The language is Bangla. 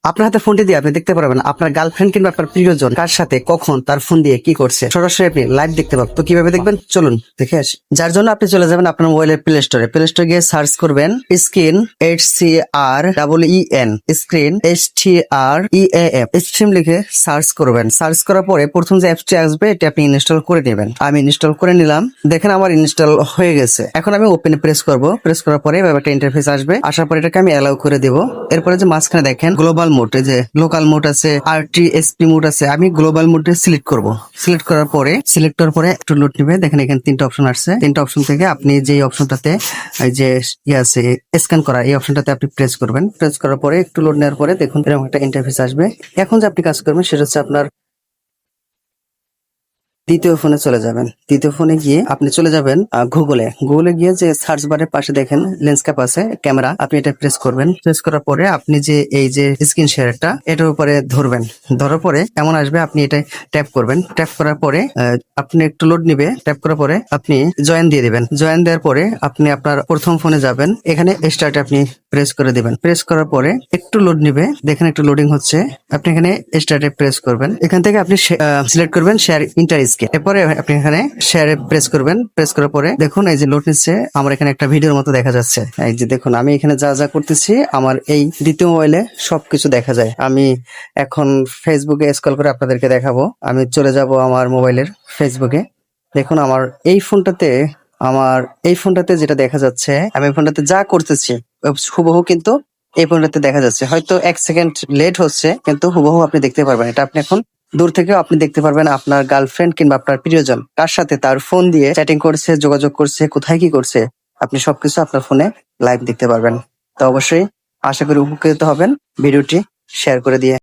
আপনার হাতে ফোনটি দিয়ে আপনি দেখতে পারবেন আপনার গার্লফ্রেন্ড কিংবা আপনার প্রিয়জন কার সাথে কখন তার ফোন দিয়ে কি করছে, সরাসরি আপনি লাইভ দেখতে পাবেন। তো কিভাবে দেখবেন চলুন দেখে আসি। যার জন্য আপনি চলে যাবেন আপনার মোবাইলের প্লে স্টোরে গিয়ে সার্চ করবেন screen HCREEN screen STREAM stream লিখে সার্চ করবেন। সার্চ করার পরে প্রথম যে অ্যাপসটি আসবে এটি আপনি ইনস্টল করে নেবেন। আমি ইনস্টল করে নিলাম, দেখেন আমার ইনস্টল হয়ে গেছে। এখন আমি ওপেনে প্রেস করব। প্রেস করার পরে এভাবে একটা ইন্টারফেস আসবে। আসার পরে এটাকে আমি অ্যালাউ করে দেব। এরপরে যে মাঝখানে দেখেন গ্লোবাল মোড, যে লোকাল মোড আছে, RTSP মোড আছে, আমি গ্লোবাল মোডে সিলেক্ট করব। সিলেক্ট করার পরে একটু লোড নেবে। দেখেন এখানে তিনটা অপশন আসছে। তিনটা অপশন থেকে আপনি যে অপশনটাতে এই যে আছে স্ক্যান করা, এই অপশনটাতে আপনি প্রেস করবেন। প্রেস করার পরে একটু লোড নেওয়ার পরে দেখুন এরকম একটা ইন্টারফেস আসবে। এখন যে আপনি কাজ করবেন সেটা হচ্ছে আপনার দ্বিতীয় ফোনে চলে যাবেন। দ্বিতীয় ফোনে গিয়ে আপনি চলে যাবেন গুগলে গিয়ে যে সার্চ বারের পাশে দেখেন লেন্সক্যাপ আছে, ক্যামেরা, আপনি এটা প্রেস করবেন। প্রেস করার পরে আপনি যে এই যে স্ক্রিন শেয়ারটা এটার উপরে ধরবেন। ধরার পরে এমন আসবে, আপনি এটা ট্যাপ করবেন। ট্যাপ করার পরে আপনি একটু লোড নিবে। ট্যাপ করার পরে আপনি জয়েন দিয়ে দিবেন। জয়েন দেওয়ার পরে আপনি আপনার প্রথম ফোনে যাবেন, এখানে স্টার্টে আপনি প্রেস করে দিবেন। প্রেস করার পরে একটু লোড নিবে, দেখেন একটু লোডিং হচ্ছে। আপনি এখানে স্টার্টে প্রেস করবেন। এখান থেকে আপনি সিলেক্ট করবেন শেয়ার ইন্টার স্ক্রিন। এরপরে আপনি এখানে শেয়ারে প্রেস করবেন। প্রেস করার পরে দেখুন এই যে লোড নিচ্ছে, আমার এখানে একটা ভিডিওর মতো দেখা যাচ্ছে। এই যে দেখুন আমি এখানে যা যা করতেছি আমার এই দ্বিতীয় মোবাইলে সবকিছু দেখা যায়। আমি এখন ফেসবুকে স্ক্রল করে আপনাদেরকে দেখাবো। আমি চলে যাব আমার মোবাইলের ফেসবুকে। দেখুন আমার এই ফোনটাতে যেটা দেখা যাচ্ছে, আমি এই ফোনটাতে যা করতেছি হুবহু কিন্তু এই ফোনটাতে দেখা যাচ্ছে। হয়তো 1 সেকেন্ড লেট হচ্ছে, কিন্তু হুবহু আপনি দেখতে পারবেন। এটা আপনি এখন দূর থেকেও আপনি দেখতে পারবেন আপনার গার্লফ্রেন্ড কিংবা আপনার প্রিয়জন কার সাথে তার ফোন দিয়ে চ্যাটিং করছে, যোগাযোগ করছে, কোথায় কি করছে, আপনি সবকিছু আপনার ফোনে লাইভ দেখতে পারবেন। তো অবশ্যই আশা করি উপকৃত হবেন ভিডিওটি শেয়ার করে দিয়ে।